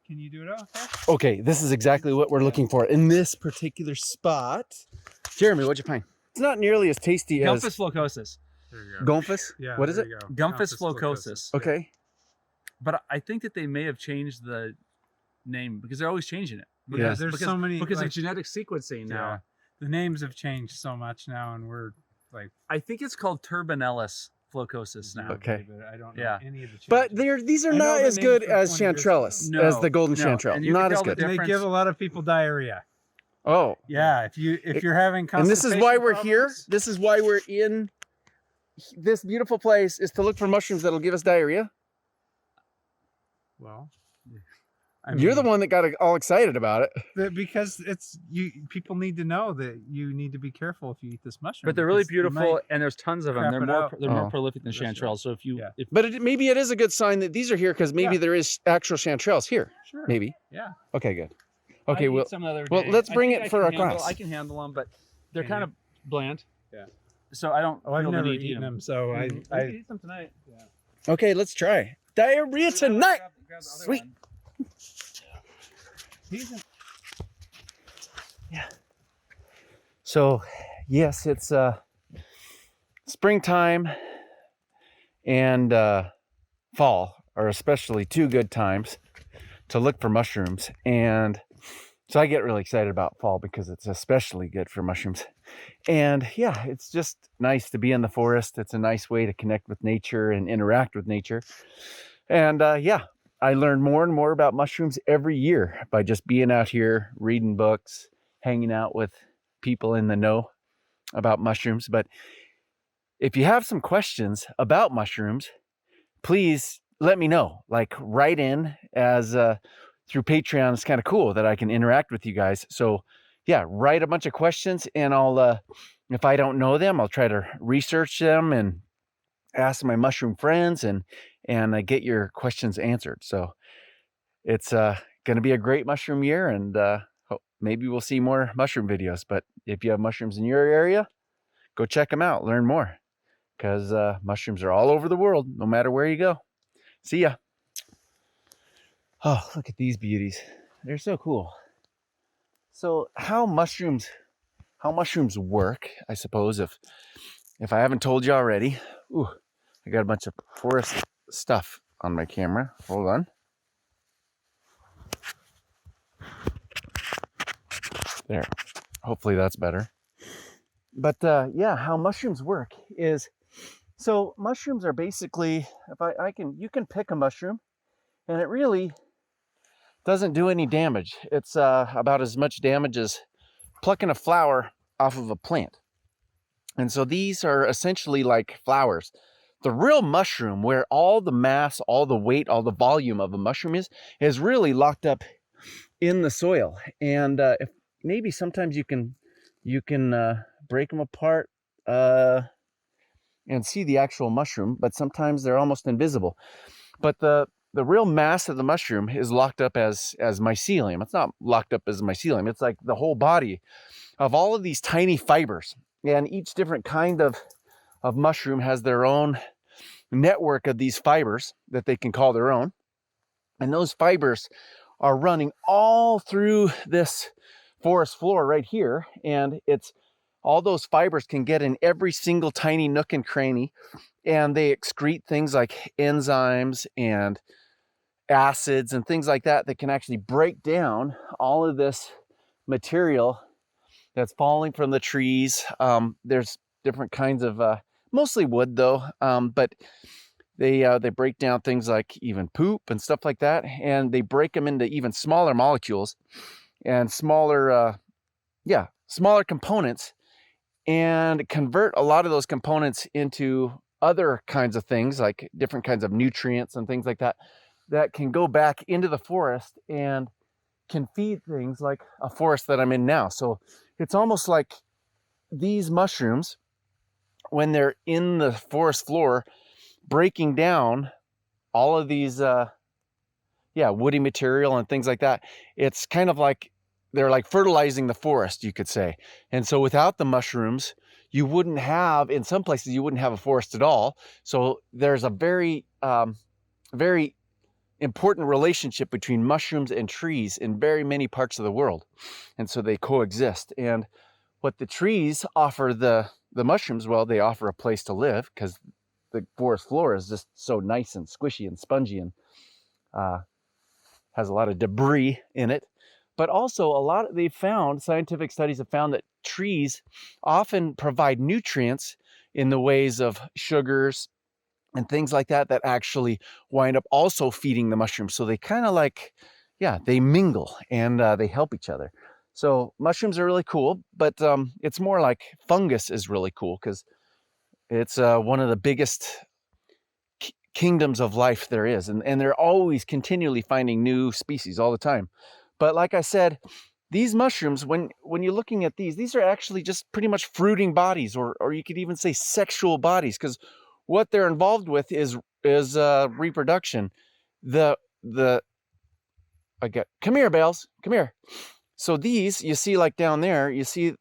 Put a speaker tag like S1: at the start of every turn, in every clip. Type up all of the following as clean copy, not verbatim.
S1: Can you do it okay?
S2: Okay, this is exactly what we're looking for in this particular spot. Jeremy, what'd you find? It's not nearly as tasty
S3: Gumphus
S2: as
S3: flocosus.
S1: There you go.
S2: Gomphus.
S1: Yeah.
S2: What is
S1: there
S2: it?
S1: you go.
S3: Gumphus flocosus.
S2: Okay.
S3: But I think that they may have changed the name because they're always changing it.
S1: Yeah,
S3: Because,
S1: there's so many
S3: because
S1: like,
S3: of genetic sequencing now.
S1: Yeah. The names have changed so much now, and we're like.
S3: I think it's called Turbinellus flocosus now.
S2: Okay.
S1: But I don't know
S3: Yeah.
S1: any of the changes.
S2: But these are
S1: I know
S2: not
S1: the
S2: as
S1: name
S2: good
S1: from
S2: as
S1: 20 years ago.
S2: chanterelles,
S3: No,
S2: as the golden
S3: no,
S2: chanterelle.
S3: and you
S2: Not
S3: can
S2: as
S3: tell the
S2: good.
S1: And they
S3: difference.
S1: give a lot of people diarrhea.
S2: Oh.
S1: Yeah, if you're having
S2: And this is why we're here.
S1: problems-
S2: This is why we're in this beautiful place, is to look for mushrooms that'll give us diarrhea.
S1: Well,
S2: You're the one that got all excited about it.
S1: because people need to know that you need to be careful if you eat this mushroom.
S3: But they're really
S1: because you
S3: beautiful,
S1: might-
S3: and there's tons of them.
S1: crap
S3: They're
S1: it
S3: more
S1: out.
S3: they're more
S2: Oh.
S3: prolific than
S1: That's right.
S3: chanterelles. So if you
S1: Yeah.
S2: But maybe it is a good sign that these are here, because maybe
S1: Yeah.
S2: there is actual chanterelles here.
S1: Sure.
S2: Maybe.
S1: Yeah.
S2: Okay, good. Okay,
S3: well,
S2: well,
S3: some other
S2: well,
S3: day.
S2: let's
S3: I
S2: bring
S3: think
S2: it
S3: I
S2: for
S3: can
S2: our
S3: handle-
S2: class.
S3: I can handle them, but they're
S1: Can
S3: kind
S1: you?
S3: of bland.
S1: Yeah.
S3: So I don't.
S1: Oh, I've
S3: feel the
S1: never
S3: need to eat
S1: eaten them, so
S3: Mhm.
S1: I
S3: We can eat them tonight.
S2: okay, let's try diarrhea tonight.
S3: Grab the other
S2: Sweet.
S3: one.
S2: Yeah. So, yes, it's springtime and fall are especially two good times to look for mushrooms. And so I get really excited about fall because it's especially good for mushrooms. And yeah, it's just nice to be in the forest. It's a nice way to connect with nature and interact with nature. And yeah, I learn more and more about mushrooms every year by just being out here, reading books, hanging out with people in the know about mushrooms. But if you have some questions about mushrooms, please let me know. Like, write in, as through Patreon. It's kind of cool that I can interact with you guys. So yeah, write a bunch of questions, and I'll if I don't know them, I'll try to research them and ask my mushroom friends and get your questions answered. So it's going to be a great mushroom year, and maybe we'll see more mushroom videos. But if you have mushrooms in your area, go check them out, learn more, because mushrooms are all over the world, no matter where you go. See ya. Oh, look at these beauties. They're so cool. So how mushrooms work, I suppose, if I haven't told you already. Ooh, I got a bunch of forest stuff on my camera. Hold on. There. Hopefully that's better. But yeah, how mushrooms work is, so mushrooms are basically, you can pick a mushroom, and it really doesn't do any damage. It's about as much damage as plucking a flower off of a plant. And so these are essentially like flowers. The real mushroom, where all the mass, all the weight, all the volume of a mushroom is really locked up in the soil. And if maybe sometimes you can break them apart and see the actual mushroom, but sometimes they're almost invisible. But the real mass of the mushroom is locked up as mycelium. It's not locked up as mycelium. It's like the whole body of all of these tiny fibers. And each different kind of mushroom has their own network of these fibers that they can call their own. And those fibers are running all through this forest floor right here. And it's all those fibers can get in every single tiny nook and cranny. And they excrete things like enzymes and acids and things like that that can actually break down all of this material that's falling from the trees. There's different kinds of, mostly wood though, but they break down things like even poop and stuff like that, and they break them into even smaller molecules and smaller components, and convert a lot of those components into other kinds of things, like different kinds of nutrients and things like that, that can go back into the forest and can feed things like a forest that I'm in now. So it's almost like these mushrooms, when they're in the forest floor, breaking down all of these woody material and things like that, it's kind of like they're like fertilizing the forest, you could say. And so without the mushrooms, you wouldn't have, in some places you wouldn't have a forest at all. So there's a very very important relationship between mushrooms and trees in very many parts of the world. And so they coexist. And what the trees offer the mushrooms, well, they offer a place to live because the forest floor is just so nice and squishy and spongy and has a lot of debris in it. But also scientific studies have found that trees often provide nutrients in the ways of sugars and things like that actually wind up also feeding the mushrooms. So they kind of they mingle and they help each other. So mushrooms are really cool, but it's more like fungus is really cool because it's one of the biggest kingdoms of life there is. And they're always continually finding new species all the time. But like I said, these mushrooms, when you're looking at these are actually just pretty much fruiting bodies, or you could even say sexual bodies, because what they're involved with is reproduction. Come here, Bales, come here. So these, you see like down there, you see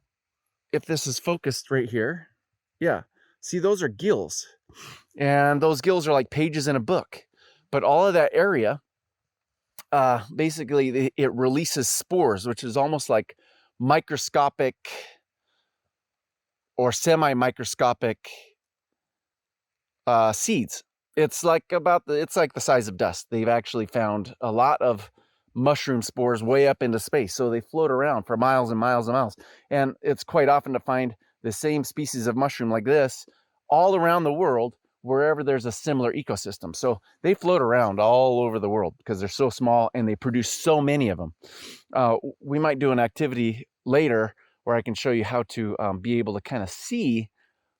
S2: if this is focused right here. Yeah, see those are gills. And those gills are like pages in a book. But all of that area, basically it releases spores, which is almost like microscopic or semi-microscopic seeds. It's like the size of dust. They've actually found a lot of mushroom spores way up into space. So they float around for miles and miles and miles. And it's quite often to find the same species of mushroom like this all around the world, wherever there's a similar ecosystem. So they float around all over the world because they're so small and they produce so many of them. We might do an activity later where I can show you how to be able to kind of see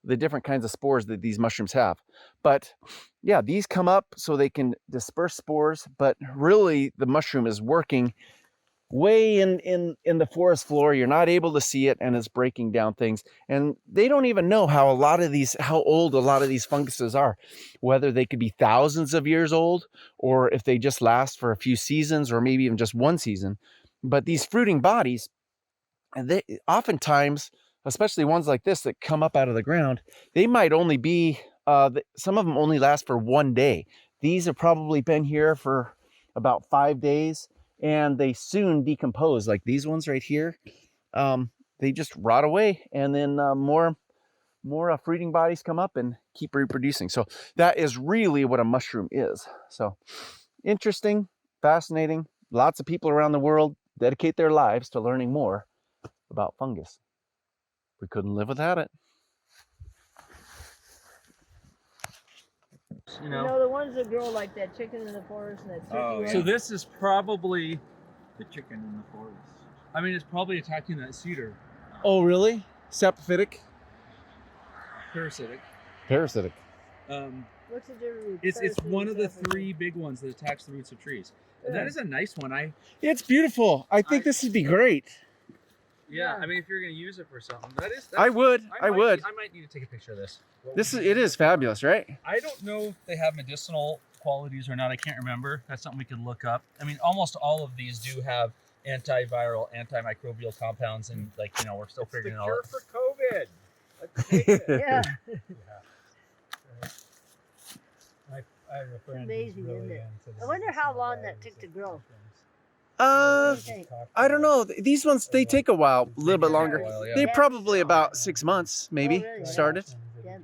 S2: the different kinds of spores that these mushrooms have. But yeah, these come up so they can disperse spores, but really the mushroom is working way in the forest floor. You're not able to see it, and it's breaking down things. And they don't even know how old a lot of these funguses are, whether they could be thousands of years old, or if they just last for a few seasons, or maybe even just one season. But these fruiting bodies, and they oftentimes, especially ones like this that come up out of the ground, they might only be, some of them only last for one day. These have probably been here for about 5 days, and they soon decompose. Like these ones right here, they just rot away, and then more fruiting bodies come up and keep reproducing. So that is really what a mushroom is. So interesting, fascinating. Lots of people around the world dedicate their lives to learning more about fungus. We couldn't live without it.
S4: You know, the ones that grow like that chicken in the forest and that turkey.
S3: So this is probably
S5: the chicken in the forest.
S3: I mean, it's probably attacking that cedar.
S2: Oh, really? Saprophytic?
S3: Parasitic.
S2: Parasitic.
S4: What's the difference?
S3: It's one of the three big ones that attacks the roots of trees. And that is a nice one.
S2: It's beautiful. I think this would be great.
S3: Yeah, I mean, if you're going to use it for something,
S2: I would.
S3: I might need to take a picture of this.
S2: It is fabulous, right?
S3: I don't know if they have medicinal qualities or not. I can't remember. That's something we could look up. I mean, almost all of these do have antiviral, antimicrobial compounds, and we're still figuring it out.
S5: It's the cure for COVID. Let's take it.
S4: Yeah.
S5: I have a friend
S4: Amazing,
S5: who's really
S4: isn't it?
S5: into
S4: I wonder how long that took to grow.
S2: I don't know. These ones, they take a while, a little bit longer.
S3: Yeah.
S2: They probably about 6 months, maybe,
S4: really?
S2: started.
S4: Yeah.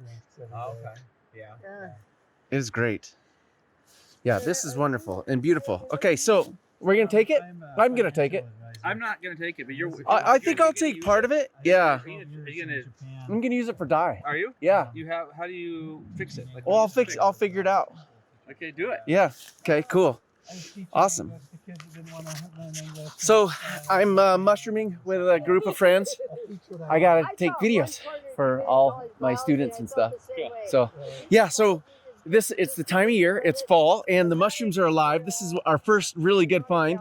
S5: Oh, okay. Yeah.
S2: It is great. Yeah, this is wonderful and beautiful. Okay, so we're going to take it? I'm going to take it.
S3: I'm not going to take it, but you're.
S2: I think I'll take part of it. Yeah.
S3: Are you gonna,
S2: I'm going to use it for dye.
S3: are you?
S2: Yeah.
S3: How do you fix it? Like,
S2: Well,
S3: what do you
S2: I'll figure it out.
S3: Okay, do it.
S2: Yeah. Okay, cool. Awesome. So I'm mushrooming with a group of friends. I got to take videos for all my students and stuff. So yeah, so it's the time of year, it's fall, and the mushrooms are alive. This is our first really good find.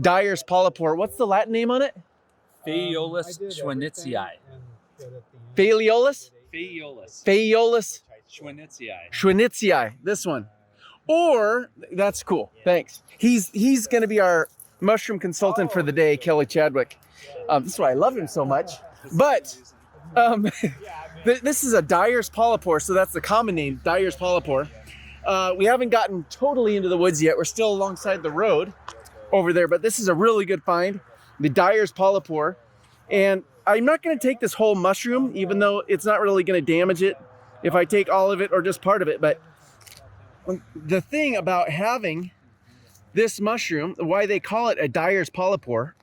S2: Dyer's polypore. What's the Latin name on it?
S3: Phaeolus schwannitzii.
S2: Phaeolus?
S3: Phaeolus
S2: Phaeolus
S3: schwannitzii.
S2: schwannitzii. This one. Or, that's cool. Thanks. He's going to be our mushroom consultant for the day, Kelly Chadwick. This is why I love him so much. But this is a Dyer's polypore, so that's the common name, Dyer's polypore. We haven't gotten totally into the woods yet. We're still alongside the road over there, but this is a really good find. The Dyer's polypore. And I'm not going to take this whole mushroom, even though it's not really going to damage it if I take all of it or just part of it. But the thing about having this mushroom, why they call it a Dyer's polypore,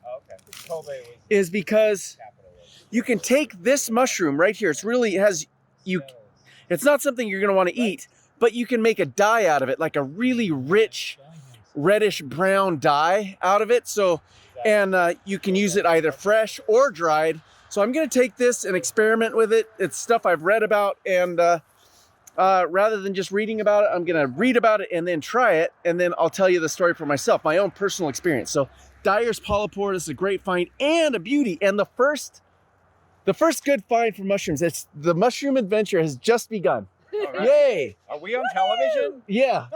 S2: is because you can take this mushroom right here. It's really it's not something you're going to want to eat, but you can make a dye out of it, like a really rich reddish brown dye out of it. So, and you can use it either fresh or dried. So I'm going to take this and experiment with it. It's stuff I've read about, and rather than just reading about it, I'm going to read about it and then try it, and then I'll tell you the story for myself, my own personal experience. So Dyer's polypore is a great find and a beauty, and the first good find for mushrooms. It's the mushroom adventure has just begun.
S5: Right.
S2: Yay!
S5: Are we on television?
S2: Yeah.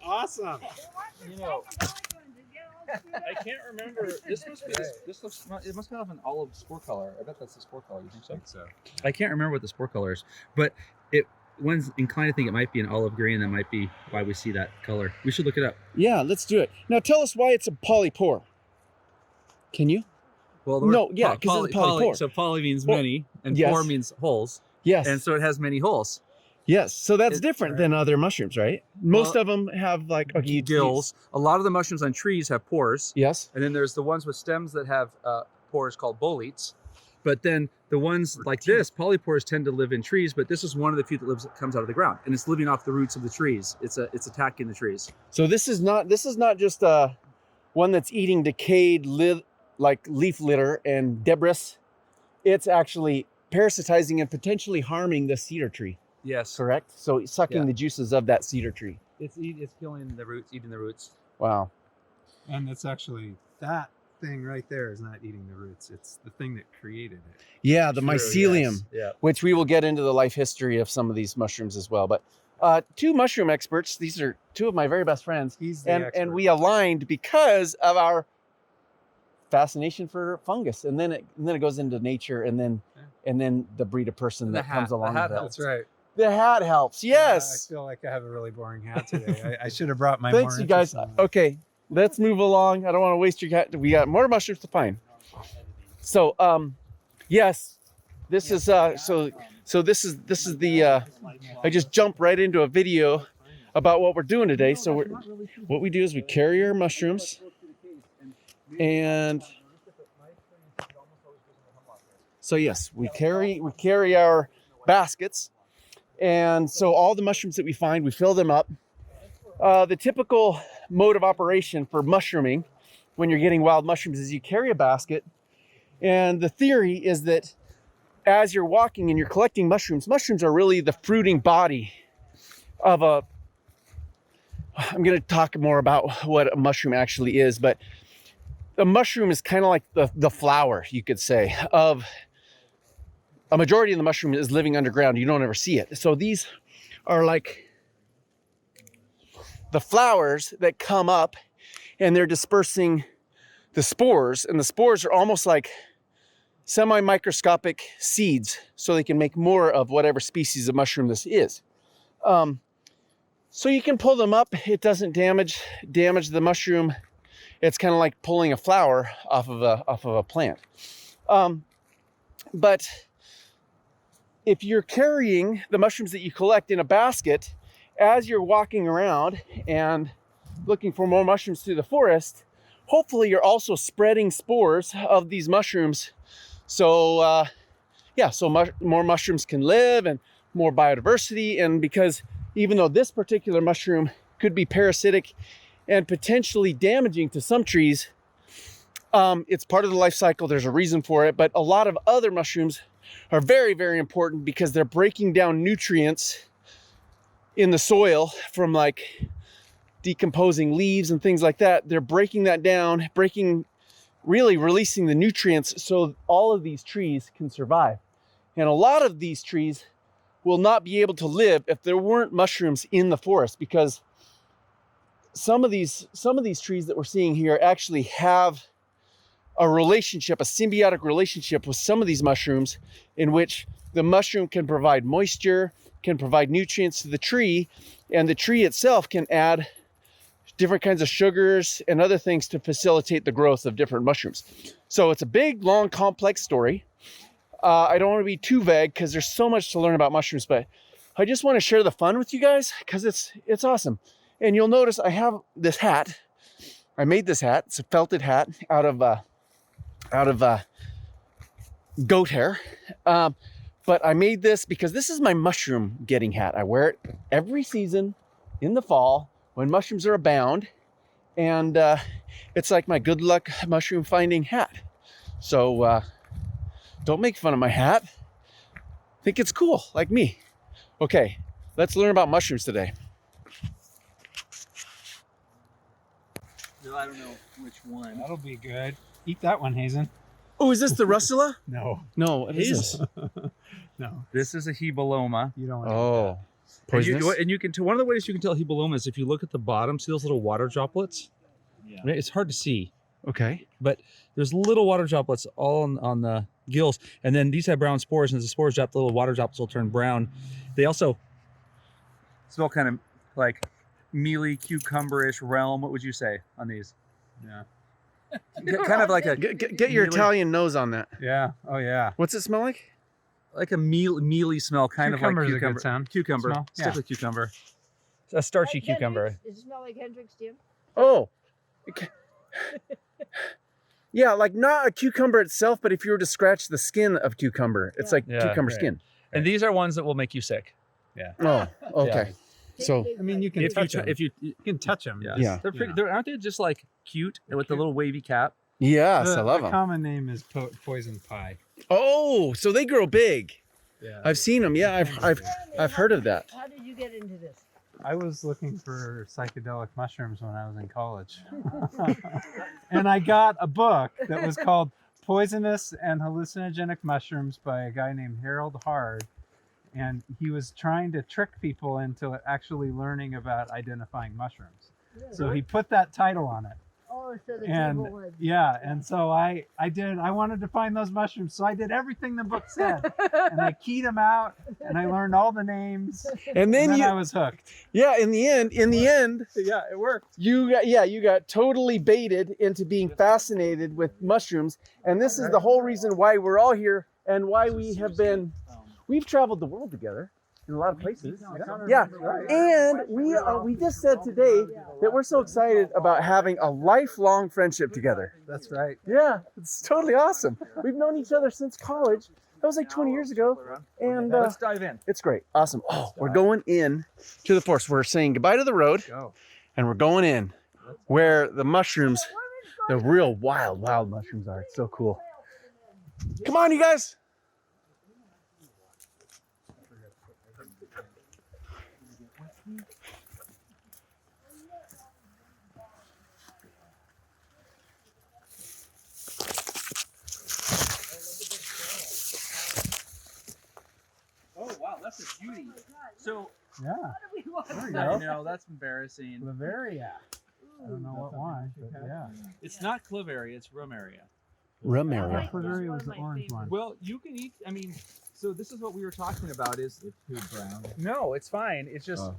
S1: Awesome.
S3: You know, I can't remember. This looks. It must have an olive spore color. I bet that's the spore color. You think so? I can't remember what the spore color is, but one's inclined to think it might be an olive green. That might be why we see that color. We should look it up.
S2: Yeah, let's do it. Now tell us why it's a polypore. Can you?
S3: Well,
S2: No, yeah, because it's a polypore.
S3: So poly means
S2: Well,
S3: many, and
S2: yes.
S3: pore means holes,
S2: Yes.
S3: and so it has many holes.
S2: Yes. So that's
S3: It's-
S2: different than other mushrooms, right? Most
S3: Well,
S2: of them have like
S3: Gills. A lot of the mushrooms on trees have pores,
S2: Yes.
S3: and then there's the ones with stems that have pores called boletes. But then the ones like this, polypores, tend to live in trees. But this is one of the few that comes out of the ground, and it's living off the roots of the trees. It's attacking the trees.
S2: So this is not just one that's eating decayed leaf litter and debris. It's actually parasitizing and potentially harming the cedar tree.
S3: Yes,
S2: Correct. So it's sucking
S3: Yeah.
S2: the juices of that cedar tree.
S3: it's killing the roots, eating the roots.
S2: Wow.
S1: And it's actually that thing right there is not eating the roots. It's the thing that created it.
S2: Yeah, the
S3: True,
S2: mycelium,
S3: yes. Yeah.
S2: which we will get into the life history of some of these mushrooms as well. But two mushroom experts. These are two of my very best friends.
S1: He's the
S2: and
S1: expert.
S2: we aligned because of our fascination for fungus, and then it goes into nature, and then the breed of person
S3: And the
S2: that comes
S3: hat- the
S2: along
S3: hat
S2: with that.
S1: That's right.
S2: The hat helps. Yes.
S1: Yeah, I feel like I have a really boring hat today. I should have brought my.
S2: Thanks,
S1: more
S2: you guys.
S1: interesting one.
S2: Okay, let's move along. I don't want to waste your hat. We got more mushrooms to find. So yes, this is so this is the I just jumped right into a video about what we're doing today. So what we do is we carry our mushrooms, and so yes, we carry our baskets, and so all the mushrooms that we find, we fill them up. The typical mode of operation for mushrooming when you're getting wild mushrooms is you carry a basket, and the theory is that as you're walking and you're collecting mushrooms are really the fruiting body of I'm going to talk more about what a mushroom actually is, but a mushroom is kind of like the flower, you could say, of a majority of the mushroom is living underground. You don't ever see it. So these are like the flowers that come up, and they're dispersing the spores, and the spores are almost like semi-microscopic seeds, so they can make more of whatever species of mushroom this is. So you can pull them up. It doesn't damage the mushroom. It's kind of like pulling a flower off of a plant. But if you're carrying the mushrooms that you collect in a basket, as you're walking around and looking for more mushrooms through the forest, hopefully you're also spreading spores of these mushrooms. So more mushrooms can live and more biodiversity. And because even though this particular mushroom could be parasitic and potentially damaging to some trees, it's part of the life cycle. There's a reason for it. But a lot of other mushrooms are very, very important because they're breaking down nutrients in the soil from like decomposing leaves and things like that. They're breaking that down, really releasing the nutrients so all of these trees can survive. And a lot of these trees will not be able to live if there weren't mushrooms in the forest, because some of these trees that we're seeing here actually have a relationship, a symbiotic relationship with some of these mushrooms, in which the mushroom can provide moisture, can provide nutrients to the tree, and the tree itself can add different kinds of sugars and other things to facilitate the growth of different mushrooms. So it's a big, long, complex story. I don't want to be too vague because there's so much to learn about mushrooms, but I just want to share the fun with you guys because it's awesome. And you'll notice I have this hat. I made this hat. It's a felted hat out of goat hair. But I made this because this is my mushroom getting hat. I wear it every season in the fall when mushrooms are abound. And it's like my good luck mushroom finding hat. So don't make fun of my hat. Think it's cool, like me. Okay, let's learn about mushrooms today.
S3: No, I don't know which one.
S1: That'll be good. Eat that one, Hazen.
S2: Oh, is this the Russula?
S1: No,
S2: No, what is this?
S1: no,
S3: This is a Hebaloma.
S1: you don't want
S2: Oh,
S3: And you,
S2: poisonous?
S3: and you can one of the ways you can tell Hebaloma is if you look at the bottom, see those little water droplets?
S5: Yeah.
S3: Right? It's hard to see,
S2: Okay.
S3: but there's little water droplets all on the gills, and then these have brown spores, and as the spores drop, the little water droplets will turn brown. They also smell kind of like mealy, cucumber-ish realm. What would you say on these?
S1: Yeah.
S3: Kind of like a
S2: Get your
S3: mealy-
S2: Italian nose on that.
S1: Yeah. Oh yeah.
S2: What's it smell like?
S3: mealy smell, kind of like
S1: Cucumber's a good
S3: cucumber.
S1: sound.
S3: Cucumber.
S1: Smell?
S3: Stick
S1: Yeah.
S3: with cucumber. A starchy
S4: Like
S3: cucumber.
S4: Hendrix? Does it smell like Hendrix, Jim?
S2: Oh. Okay. Yeah, like not a cucumber itself, but if you were to scratch the skin of cucumber, it's like
S3: Yeah,
S2: cucumber
S3: right.
S2: skin.
S3: And these are ones that will make you sick.
S2: Oh, okay. So,
S1: I mean, you can
S3: If
S1: touch
S3: you
S1: them.
S3: if you
S1: You can touch them.
S3: yeah,
S2: Yeah.
S3: they're pretty.
S1: Yeah.
S3: They're, aren't they just like cute with the little wavy cap?
S2: yes, I love
S1: The
S2: them.
S1: common name is poison pie.
S2: Oh, so they grow big.
S1: Yeah.
S2: I've seen them. Yeah, I've heard of that.
S4: How did you get into this?
S1: I was looking for psychedelic mushrooms when I was in college. And I got a book that was called Poisonous and Hallucinogenic Mushrooms by a guy named Harold Hard. And he was trying to trick people into actually learning about identifying mushrooms. So he put that title on it.
S4: Oh, so the
S1: And
S4: table was.
S1: yeah, and so I wanted to find those mushrooms. So I did everything the book said. And I keyed them out and I learned all the names.
S2: And
S1: And
S2: then
S1: then
S2: you,
S1: I was hooked.
S2: yeah, in the end,
S1: Yeah, it worked.
S2: you got totally baited into being fascinated with mushrooms, and this is the whole reason why we're all here and why we've traveled the world together in a lot of places. Yeah, and we just said today that we're so excited about having a lifelong friendship together.
S1: That's right.
S2: Yeah, it's totally awesome. We've known each other since college. That was like 20 years ago, and
S3: Let's dive in.
S2: it's great. Awesome. Oh, we're going in to the forest. We're saying goodbye to the road,
S1: Go.
S2: and we're going in where the mushrooms, the real wild mushrooms are. It's so cool. Come on, you guys.
S3: Oh wow, that's a beauty. So
S1: Yeah. There you go.
S3: no, that's embarrassing.
S1: Bavaria. I don't know what wine, but yeah.
S3: It's not Claveria, it's Romaria.
S2: Rum
S4: I
S2: area.
S4: like
S1: Bavaria
S4: one
S1: was
S4: of
S1: the
S4: my
S1: orange
S4: favorites.
S1: one.
S3: Well, you can eat. I mean, so this is what we were talking about. Is
S5: It's too brown.
S3: no, it's fine. It's just
S2: Oh.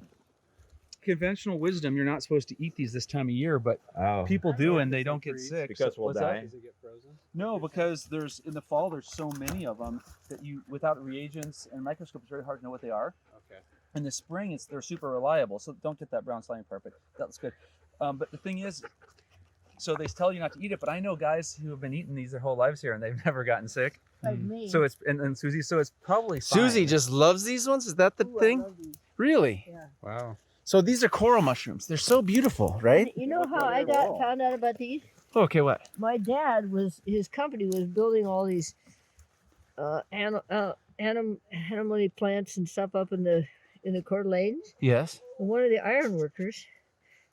S3: conventional wisdom. You're not supposed to eat these this time of year, but
S5: Oh.
S3: people do, and they don't get sick.
S5: Because we'll
S3: what's that?
S5: die.
S1: Does it get frozen?
S3: No, because there's in the fall there's so many of them that you without reagents and microscope it's very hard to know what they are.
S1: Okay.
S3: In the spring they're super reliable, so don't get that brown slimy part. But that's good. But the thing is, so they tell you not to eat it. But I know guys who have been eating these their whole lives here and they've never gotten sick.
S4: Like me.
S3: So it's and Susie, so it's probably fine.
S2: Susie just loves these ones. Is that the
S4: Ooh, I
S2: thing?
S4: love these.
S2: Really?
S4: Yeah.
S1: Wow.
S2: So these are coral mushrooms. They're so beautiful, right?
S4: You know how I found out about these?
S2: Okay, what?
S4: My dad his company was building all these animal plants and stuff up in the Coeur d'Alenes.
S2: Yes.
S4: And one of the iron workers,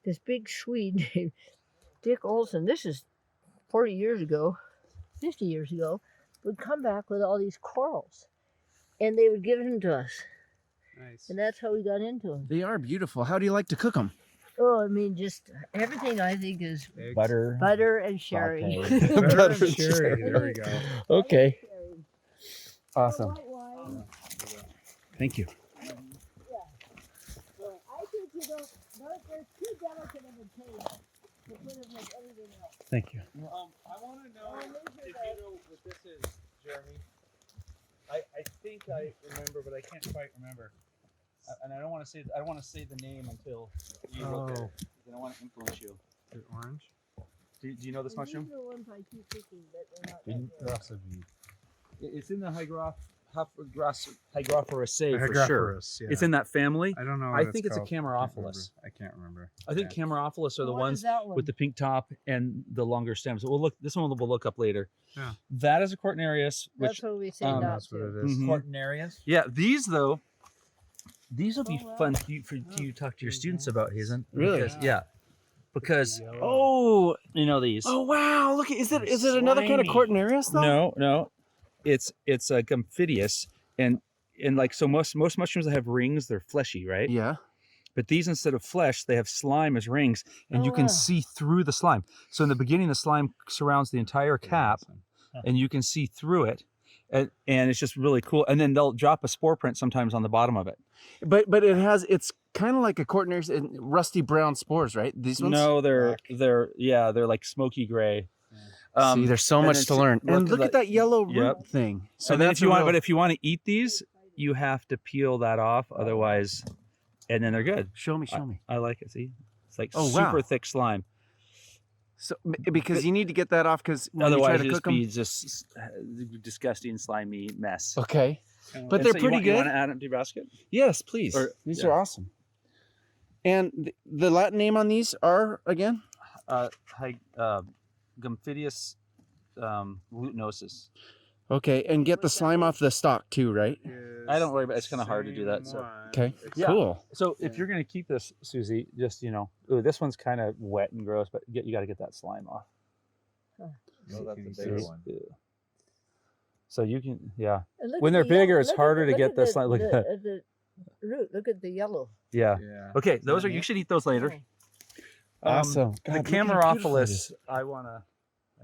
S4: this big Swede named Dick Olson, this is 40 years ago, 50 years ago, would come back with all these corals. And they would give them to us.
S1: Nice.
S4: And that's how we got into them.
S2: They are beautiful. How do you like to cook them?
S4: Oh, I mean, just everything I think is
S5: Eggs.
S2: Butter.
S4: butter and sherry.
S2: Saute.
S5: Butter
S2: Butter
S5: and
S2: and
S5: sherry.
S2: sherry.
S5: There we go.
S2: Okay.
S4: Sherry.
S2: Awesome.
S4: White wine.
S2: Thank you.
S4: Well, I think you don't. There's too delicate of a taste to put it with anything else.
S2: Thank you.
S3: I want to know if you know what this is, Jeremy. I think I remember, but I can't quite remember. And I don't want to say the name until you look at it. I don't want to influence you.
S1: Is it orange?
S3: Do you know this mushroom?
S4: These are ones I keep picking, but they're not that good.
S3: It's in the Hygropheraceae for sure.
S1: Hygrophorus, yeah.
S3: It's in that family.
S1: I don't know.
S3: I
S1: What
S3: think it's a
S1: called.
S3: Camerophilus.
S1: I can't remember.
S3: I think Camerophilus are the
S4: What
S3: ones
S4: is that one?
S3: with the pink top and the longer stems. We'll look. This one we'll look up later.
S1: Yeah.
S3: That is a Cortinarius, which
S4: That's what we say
S3: um,
S4: not
S1: That's what
S4: to.
S1: it is.
S3: Mhm.
S5: Cortinarius.
S3: yeah, these though, these will be
S4: Oh, wow.
S3: fun for you to talk to your students about, Hazen.
S2: Really?
S3: Because, yeah. Because
S2: Oh.
S3: you know these.
S2: Oh wow! Look, is it another kind of
S1: Slimy.
S2: Cortinarius though?
S3: No, it's a Gumphidius, and like so most mushrooms that have rings, they're fleshy, right?
S2: Yeah.
S3: But these, instead of flesh, they have slime as rings, and you
S4: Oh,
S3: can
S4: wow.
S3: see through the slime. So in the beginning, the slime surrounds the entire cap, and you can see through it, and it's just really cool. And then they'll drop a spore print sometimes on the bottom of it.
S2: But it's kind of like a Cortinarius and rusty brown spores, right? These ones.
S3: No, they're like smoky gray.
S2: See, there's so
S3: and
S2: much
S3: then
S2: to
S3: see-
S2: learn.
S3: look
S2: And look
S3: at
S2: at that yellow root
S3: Yep.
S2: thing.
S3: So then if you want, but if you want to eat these, you have to peel that off. Otherwise, and then they're good.
S2: show me.
S3: I like it. See, it's like
S2: Oh,
S3: super
S2: wow.
S3: thick slime.
S2: So because you need to get that off because when you try
S3: Otherwise,
S2: to
S3: it
S2: cook
S3: just be
S2: them.
S3: just disgusting, slimy mess.
S2: Okay. But
S3: And
S2: they're
S3: so
S2: pretty
S3: You
S2: good.
S3: want to add them to your basket?
S2: Yes, please. These are awesome. And the Latin name on these are again?
S3: Gumphidius glutinosus.
S2: Okay, and get the slime off the stalk too, right?
S3: I don't worry about it. It's kinda hard to do that, so.
S2: Okay.
S3: Yeah.
S2: Cool.
S3: So if you're gonna keep this, Susie, just ooh, this one's kind of wet and gross, but you got to get that slime off.
S5: Oh, that's a
S3: So,
S5: big one.
S3: yeah. So you can, yeah,
S4: And look
S3: When
S4: at
S3: they're
S4: the
S3: bigger,
S4: yellow-
S3: it's
S4: look at
S3: harder to
S4: look
S3: get
S4: at
S3: the slime- look at that.
S4: the root. Look at the yellow.
S3: yeah.
S1: Yeah.
S3: Okay, those are. You should eat those later.
S4: Oh.
S2: Awesome.
S3: The
S2: God, look how beautiful it
S3: Camerophilus,
S2: is.
S3: I want to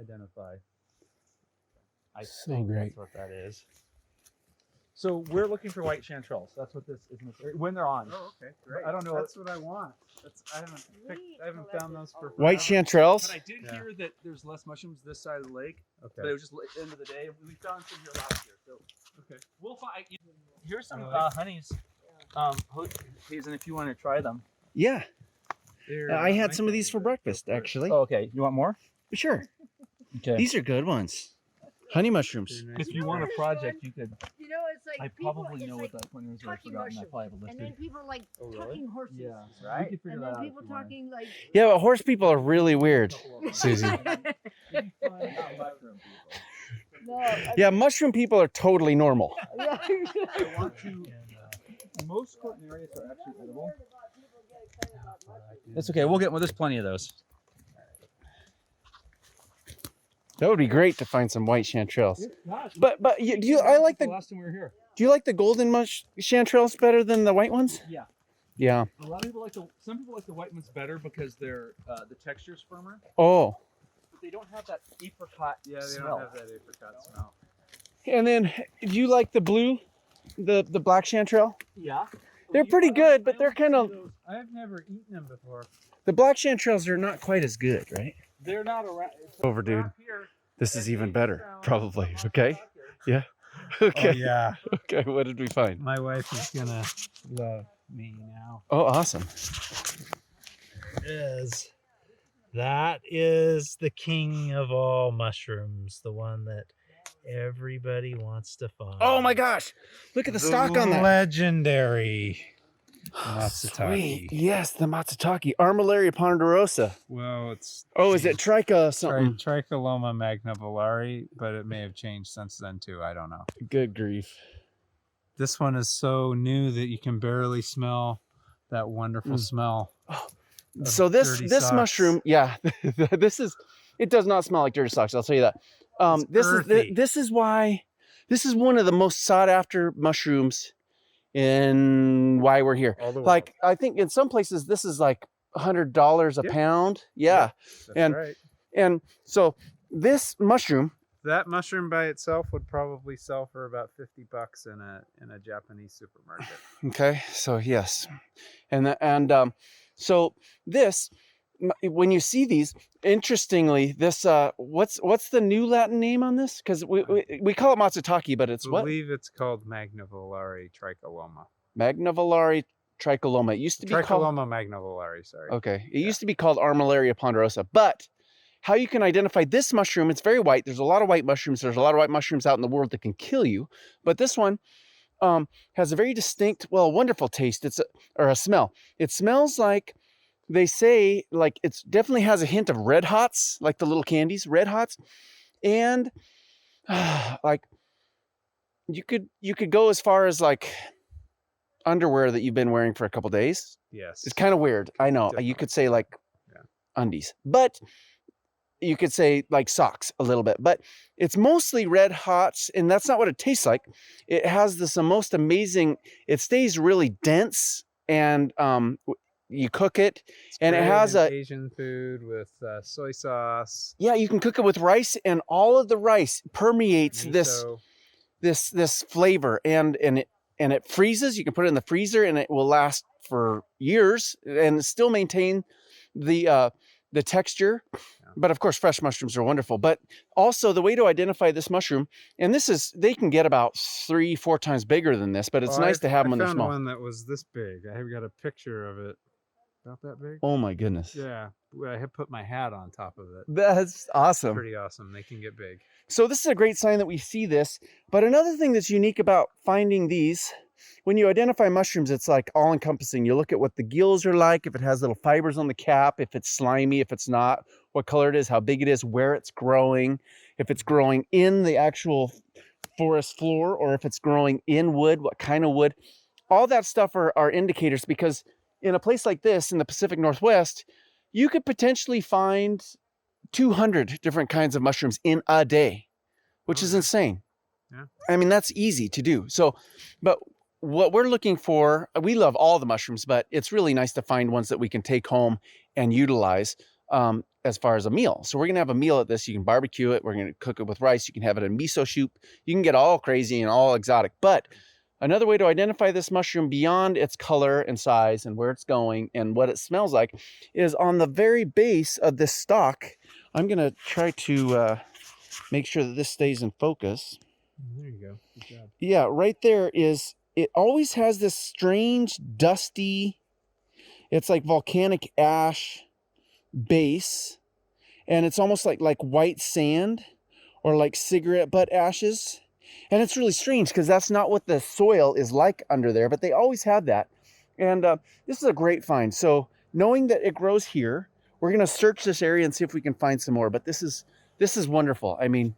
S3: identify. I
S2: So
S3: think
S2: great.
S3: that's what that is. So we're looking for white chanterelles. That's what this is. When they're on.
S1: Oh, okay, great.
S3: I don't know.
S1: That's what I want. I haven't found those for
S2: White
S1: forever.
S2: chanterelles.
S3: But I did
S1: Yeah.
S3: hear that there's less mushrooms this side of the lake. But it
S1: Okay.
S3: was just end of the day. We found some here last year. So
S1: Okay.
S3: we'll find. Here's some
S1: Alright.
S3: honeys. Hazen, if you want to try them.
S2: Yeah.
S1: They're
S2: I had
S1: nice
S2: some of these
S1: and
S2: for
S1: good.
S2: breakfast actually.
S3: Oh, okay. You want more?
S2: Sure.
S3: Okay.
S2: These are good ones. Honey mushrooms.
S1: They're nice
S3: If you
S1: and
S3: want a
S1: good.
S3: project, you could.
S4: You know, it's like
S3: I
S4: people,
S3: probably
S4: it's
S3: know
S4: like
S3: what that one is. I've
S4: talking
S3: forgotten. I
S4: mushrooms.
S3: probably have a list.
S4: And then people like
S3: Oh, really?
S4: talking horses.
S3: Yeah.
S5: Right.
S3: We could figure
S4: And
S3: that
S4: then
S3: out
S4: people
S3: if you wanted.
S4: talking like.
S2: Yeah, but horse people are really weird, Susie.
S5: Not mushroom people.
S4: No. I
S2: Yeah,
S4: mean,
S2: mushroom people are totally normal.
S4: yeah.
S3: I want to. Most Cortinarius are actually edible. That's okay. We'll get. Well, there's plenty of those.
S2: That would be great to find some white chanterelles.
S3: Gosh,
S2: But I like
S3: the
S2: the
S3: last time we were here.
S2: do you like the golden chanterelles better than the white ones?
S3: Yeah.
S2: Yeah.
S3: A lot of people like some people like the white ones better because they're the texture's firmer,
S2: Oh.
S3: but they don't have that apricot
S1: Yeah, they
S3: smell.
S1: don't have that apricot smell.
S2: And then do you like the blue, the black chanterelle?
S3: Yeah.
S2: They're pretty good, but they're kind of
S1: I've never eaten them before.
S2: the black chanterelles are not quite as good, right?
S3: They're not around.
S2: Over, dude. This is even better, probably. Okay. Yeah.
S1: Oh
S2: Okay.
S1: yeah,
S2: Okay. What did we find?
S1: my wife is gonna love me now.
S2: Oh, awesome.
S6: That is the king of all mushrooms, the one that everybody wants to find.
S2: Oh my gosh! Look at the stock on that.
S6: Legendary.
S1: Matsutake.
S2: Sweet. Yes, the matsutake, Armillaria ponderosa.
S1: Well, it's
S2: Oh, is it tricha something?
S1: Tricholoma magnivelari, but it may have changed since then too. I don't know.
S2: Good grief.
S1: This one is so new that you can barely smell that wonderful smell. of
S2: So this
S1: dirty
S2: this
S1: socks.
S2: mushroom, yeah, this is. It does not smell like dirty socks. I'll tell you that.
S1: It's earthy.
S2: This is why this is one of the most sought after mushrooms in why we're here.
S6: All the
S2: Like I think in some places this is like $100 a
S1: Yep.
S2: pound. Yeah.
S1: That's
S2: And-
S1: right.
S2: And so this mushroom,
S1: That mushroom by itself would probably sell for about $50 in a Japanese supermarket.
S2: okay, so yes. So this, when you see these, interestingly, this what's the new Latin name on this? Because we call it matsutake, but it's
S1: I
S2: what?
S1: believe it's called Magnavolari tricoloma.
S2: Magnavolari tricoloma. It used to be called.
S1: Tricoloma magnavolari, sorry.
S2: Okay, it used to be called Armillaria ponderosa, but how you can identify this mushroom, it's very white. There's a lot of white mushrooms. There's a lot of white mushrooms out in the world that can kill you. But this one has a very distinct, well, wonderful taste. Or a smell. It smells like, they say, like it definitely has a hint of Red Hots, like the little candies, Red Hots. And like you could go as far as like underwear that you've been wearing for a couple days.
S1: Yes.
S2: It's kind of weird. I know.
S1: Definitely.
S2: You could say like
S1: Yeah.
S2: undies, but you could say like socks a little bit, but it's mostly Red Hots, and that's not what it tastes like. It has this most amazing, it stays really dense, and you cook it, and it
S1: Great
S2: has
S1: in
S2: a,
S1: Asian food with soy sauce.
S2: yeah, you can cook it with rice, and all of the rice permeates
S1: Miso.
S2: this flavor, and it freezes. You can put it in the freezer, and it will last for years and still maintain the texture. But of course, fresh mushrooms are wonderful. But also the way to identify this mushroom, and they can get about 3-4 times bigger than this, but it's nice to have them when they're
S1: I found
S2: small.
S1: one that was this big. I have got a picture of it. About that big?
S2: Oh my goodness.
S1: Yeah. I had put my hat on top of it.
S2: That's awesome.
S1: Pretty awesome. They can get big.
S2: So this is a great sign that we see this. But another thing that's unique about finding these, when you identify mushrooms, it's like all encompassing. You look at what the gills are like, if it has little fibers on the cap, if it's slimy, if it's not, what color it is, how big it is, where it's growing, if it's growing in the actual forest floor, or if it's growing in wood, what kind of wood. All that stuff are indicators, because in a place like this in the Pacific Northwest, you could potentially find 200 different kinds of mushrooms in a day, which is insane.
S1: Yeah.
S2: I mean, that's easy to do. So, but what we're looking for, we love all the mushrooms, but it's really nice to find ones that we can take home and utilize as far as a meal. So we're going to have a meal at this. You can barbecue it. We're going to cook it with rice. You can have it in miso soup. You can get all crazy and all exotic. But another way to identify this mushroom beyond its color and size and where it's going and what it smells like is on the very base of this stalk. I'm going to try to make sure that this stays in focus.
S1: There you go. Good job.
S2: Yeah, right there is, it always has this strange, dusty, it's like volcanic ash base. And it's almost like white sand or like cigarette butt ashes. And it's really strange because that's not what the soil is like under there, but they always have that. And this is a great find. So knowing that it grows here, we're going to search this area and see if we can find some more. But this is wonderful. I mean,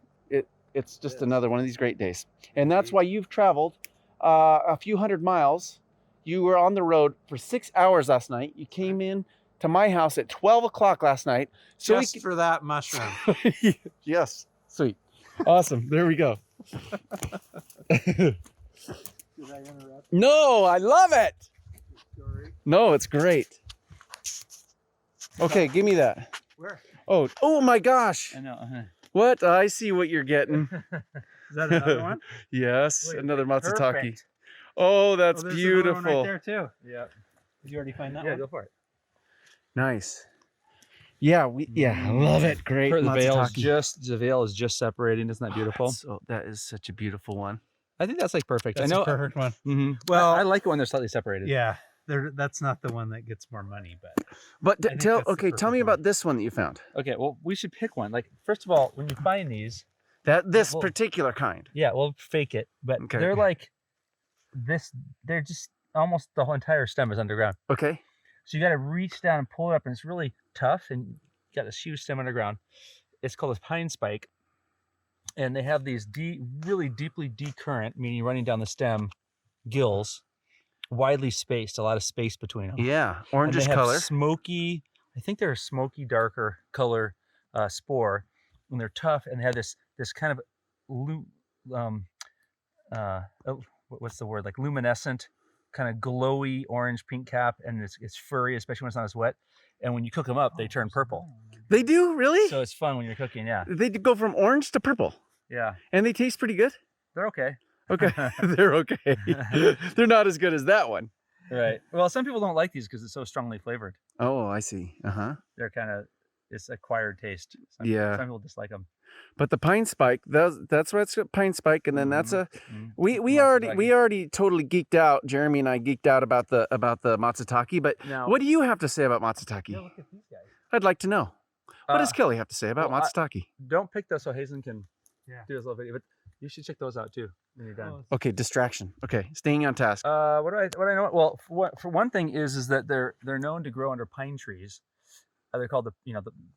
S2: it's just another one of these great days. And that's why you've traveled a few hundred miles. You were on the road for 6 hours last night. You came in to my house at 12 o'clock last night. So
S1: Just for that mushroom.
S2: Yes. Sweet. Awesome. There we go.
S1: Did I interrupt
S2: No, I love it.
S1: the story?
S2: No, it's great. Okay, give me that.
S1: Where?
S2: Oh my gosh.
S3: I know.
S2: What? I see what you're getting.
S1: Is that another one?
S2: Yes,
S1: Wait,
S2: another matsutake.
S1: perfect.
S2: Oh, that's
S1: there's another one
S2: beautiful.
S1: right there too.
S3: Yeah.
S1: Did you already find that
S3: Yeah,
S1: one?
S3: go for it.
S2: Nice. Yeah, I love it. Great.
S3: The veil is just separating. Isn't that beautiful?
S2: So that is such a beautiful one.
S3: I think that's like perfect.
S1: That's
S3: I know.
S1: a perfect one.
S3: Mhm.
S1: Well,
S3: I like it when they're slightly separated.
S1: Yeah, that's not the one that gets more money, but
S2: But
S1: I think that's the
S2: tell me
S1: perfect one.
S2: about this one that you found.
S3: Okay. Well, we should pick one. Like, first of all, when you find these,
S2: This
S3: Well-
S2: particular kind.
S3: yeah, we'll fake it. But
S2: Okay.
S3: they're like this. They're just almost the whole entire stem is underground.
S2: Okay.
S3: So you got to reach down and pull it up, and it's really tough. And you got this huge stem underground. It's called a pine spike, and they have these really deeply decurrent, meaning running down the stem, gills, widely spaced, a lot of space between them.
S2: Yeah,
S3: And
S2: orangish
S3: they have
S2: color.
S3: smoky. I think they're a smoky, darker color spore, and they're tough, and they have this kind of what's the word, like luminescent kind of glowy orange pink cap, and it's furry, especially when it's not as wet. And when you cook them up, they turn purple.
S2: They do, really?
S3: So it's fun when you're cooking. Yeah,
S2: They go from orange to purple,
S3: yeah,
S2: and they taste pretty good.
S3: they're okay.
S2: Okay, they're okay. They're not as good as that one.
S3: Right. Well, some people don't like these because it's so strongly flavored.
S2: Oh, I see.
S3: They're kind of it's acquired taste.
S2: Yeah.
S3: Some people dislike them.
S2: But the pine spike, that's what's pine spike, and then that's a we
S3: Matsutake.
S2: already totally geeked out. Jeremy and I geeked out about the matsutake. But
S3: Now,
S2: what do you have to say about matsutake?
S3: yeah, look at these guys.
S2: I'd like to know. What does
S3: Uh,
S2: Kelly have to say about
S3: well,
S2: matsutake?
S3: Don't pick those so Hazen can
S1: Yeah.
S3: do his little video, but you should check those out too when you're done.
S2: Okay, distraction. Okay, staying on task.
S3: What do I know? Well, for one thing is that they're known to grow under pine trees. They're called the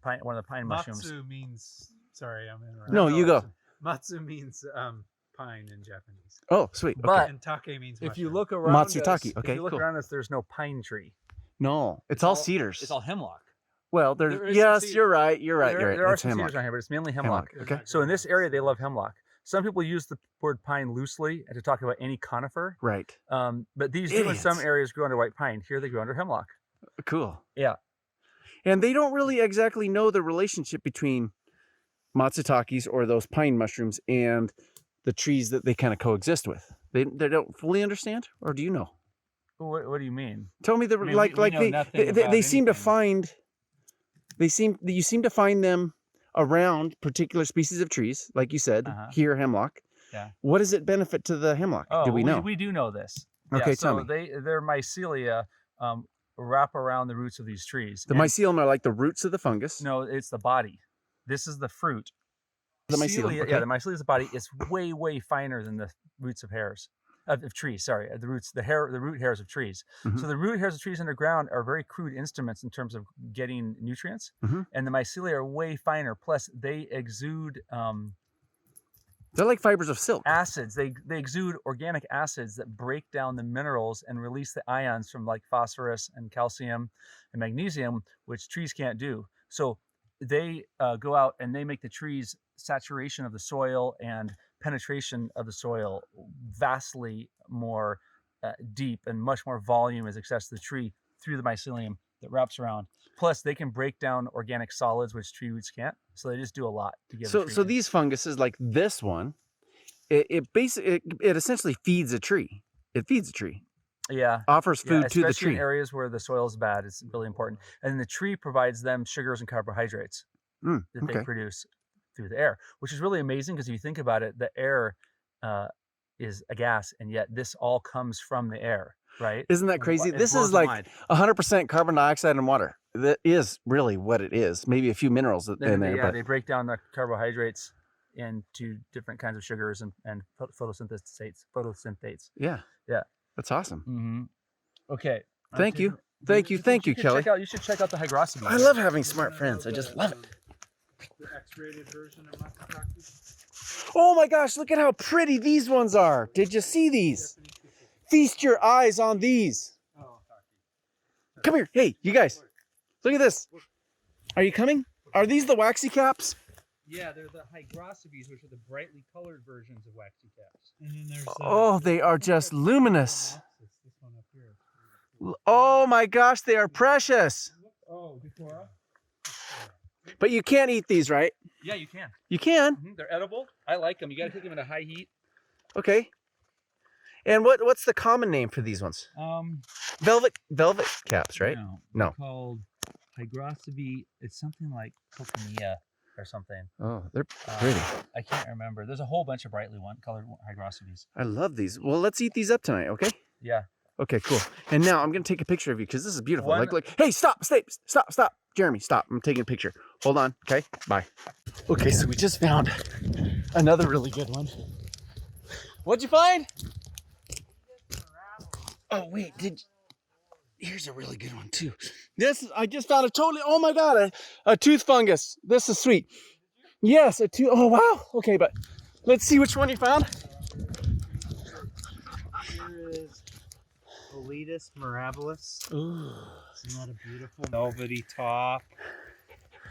S3: pine, one of the pine mushrooms.
S1: Matsu means, sorry, I'm interrupting.
S2: No, you go.
S1: Matsu means pine in Japanese.
S2: Oh, sweet. Okay.
S3: But
S1: And take means
S3: if you
S1: mushroom.
S3: look around
S2: Matsutake,
S3: us,
S2: okay,
S3: if you look
S2: cool.
S3: around us, there's no pine tree.
S2: No, it's all cedars.
S3: It's all hemlock.
S2: Well,
S3: there
S2: there's
S3: is
S2: yes,
S3: some
S2: you're right. You're right.
S3: There,
S2: You're right.
S3: there are
S2: It's
S3: some
S2: hemlock.
S3: cedars around here, but it's mainly hemlock.
S2: Okay.
S3: So in this area, they love hemlock. Some people use the word pine loosely and to talk about any conifer.
S2: Right.
S3: But these do in some
S2: Idiots.
S3: areas grow under white pine. Here they grow under hemlock.
S2: Cool.
S3: Yeah.
S2: And they don't really exactly know the relationship between matsutakes or those pine mushrooms and the trees that they kind of coexist with. They don't fully understand, or do you know?
S3: What do you mean?
S2: Tell me the
S3: I mean,
S2: like
S3: we
S2: like
S3: know
S2: they
S3: nothing
S2: they,
S3: about
S2: they seem to
S3: anything.
S2: find you seem to find them around particular species of trees, like you said,
S3: Uh-huh.
S2: here hemlock.
S3: Yeah.
S2: What does it benefit to the hemlock?
S3: Oh,
S2: do we know?
S3: We do know this.
S2: Okay,
S3: Yeah,
S2: tell
S3: so
S2: me.
S3: their mycelia wrap around the roots of these trees.
S2: The
S3: And-
S2: mycelium are like the roots of the fungus.
S3: No, it's the body. This is the fruit.
S2: The mycelium, okay.
S3: Yeah, the mycelium is the body. It's way finer than the roots of hairs. Of trees, sorry, the root hairs of trees.
S2: Mhm.
S3: So the root hairs of trees underground are very crude instruments in terms of getting nutrients,
S2: Mhm.
S3: and the mycelia are way finer. Plus, they exude
S2: They're like fibers of silk.
S3: acids. They exude organic acids that break down the minerals and release the ions from like phosphorus and calcium and magnesium, which trees can't do. So they go out and they make the trees saturation of the soil and penetration of the soil vastly more deep, and much more volume is accessed to the tree through the mycelium that wraps around. Plus, they can break down organic solids, which tree roots can't. So they just do a lot to give.
S2: So these funguses, like this one, it essentially feeds a tree. It feeds a tree.
S3: Yeah.
S2: Offers
S3: Yeah,
S2: food to the
S3: especially in
S2: tree.
S3: areas where the soil is bad, it's really important. And then the tree provides them sugars and carbohydrates that they
S2: Okay.
S3: produce through the air, which is really amazing because if you think about it, the air is a gas, and yet this all comes from the air, right?
S2: Isn't that crazy?
S3: It
S2: This
S3: blows
S2: is
S3: my
S2: like
S3: mind.
S2: 100% carbon dioxide and water. That is really what it is. Maybe a few minerals in
S3: Then
S2: there,
S3: yeah,
S2: but
S3: they break down the carbohydrates into different kinds of sugars and photosynthates.
S2: yeah.
S3: Yeah.
S2: That's awesome.
S3: Mm-hmm. Okay.
S2: Thank you. Thank you, Kelly.
S3: You should check out the hygroscopy.
S2: I love having smart friends. I just love it.
S1: The X-rated version of matsutake.
S2: Oh my gosh, look at how pretty these ones are. Did you see these? Feast your eyes on these.
S1: Oh,
S2: Come here. Hey, you guys. Look at this. Are you coming? Are these the waxy caps?
S3: Yeah, they're the hygroscopies, which are the brightly colored versions of waxy caps.
S6: And then there's
S2: Oh, they are just luminous.
S6: this one up here.
S2: Oh my gosh, they are precious.
S3: Oh, Victoria?
S2: But you can't eat these, right?
S3: Yeah, you can.
S2: You can.
S3: They're edible. I like them. You got to take them at a high heat.
S2: Okay. And what's the common name for these ones? Velvet caps, right? No.
S3: Called hygroscopy. It's something like cochineal or something.
S2: Oh, they're pretty.
S3: I can't remember. There's a whole bunch of brightly colored hygroscopies.
S2: I love these. Well, let's eat these up tonight, okay?
S3: Yeah.
S2: Okay, cool. And now I'm gonna take a picture of you because this is beautiful.
S3: One-
S2: Like, hey, stop. Jeremy, stop. I'm taking a picture. Hold on. Okay, bye. Okay, so we just found another really good one. What'd you find? Oh wait, here's a really good one too. I just found oh my god, a tooth fungus. This is sweet. Yes, oh wow. Okay, but let's see which one you found.
S6: Here is Boletus mirabilis.
S2: Ooh.
S6: Isn't that a beautiful velvety top?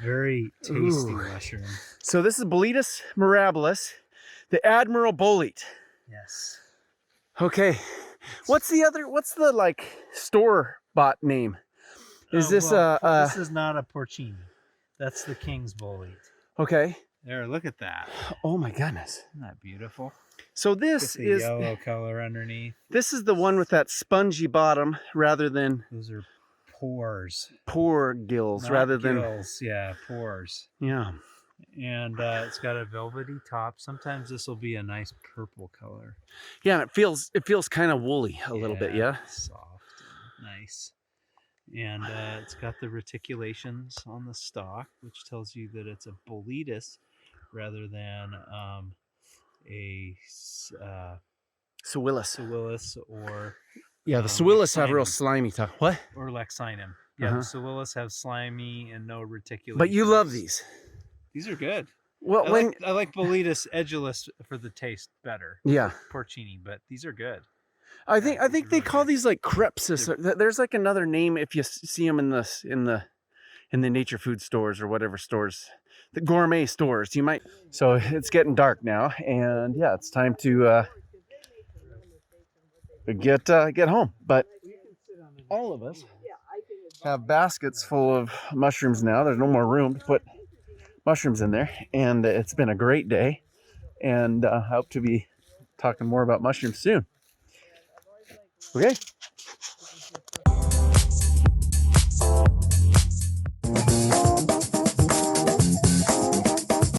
S6: Very tasty
S2: Ooh.
S6: mushroom.
S2: So this is Boletus mirabilis, the Admiral bolete.
S6: Yes.
S2: Okay, What's the like store bought name? Is this
S6: this is not a porcini. That's the king's bolete.
S2: okay?
S6: There, look at that.
S2: Oh my goodness.
S6: Isn't that beautiful?
S2: So
S6: Get
S2: this
S6: the
S2: is
S6: yellow color underneath.
S2: this is the one with that spongy bottom rather than
S6: Those are pores.
S2: pore gills
S6: Not
S2: rather than
S6: gills. Yeah, pores.
S2: yeah.
S6: And it's got a velvety top. Sometimes this will be a nice purple color.
S2: Yeah, and it feels kind of woolly a little bit, yeah.
S6: Soft and nice. And it's got the reticulations on the stalk, which tells you that it's a boletus rather than a
S2: Sewillis.
S6: Sewillis or
S2: Yeah, the Sewillis have real
S6: Lexinum.
S2: slimy top. What?
S6: or Lexinum. Yeah,
S2: Uh-huh.
S6: the Sewillis have slimy and no reticulation.
S2: But you love these.
S6: These are good.
S2: Well,
S6: I like boletus edulus for the taste better.
S2: yeah,
S6: Porcini, but these are good.
S2: I think
S6: these are
S2: they
S6: really
S2: call
S6: good.
S2: these like crepes. There's like another name if you see them in the nature food stores or whatever stores, the gourmet stores. You might. So it's getting dark now, and yeah, it's time to get home. But all of us have baskets full of mushrooms now. There's no more room to put mushrooms in there, and it's been a great day, and I hope to be talking more about mushrooms soon. Okay.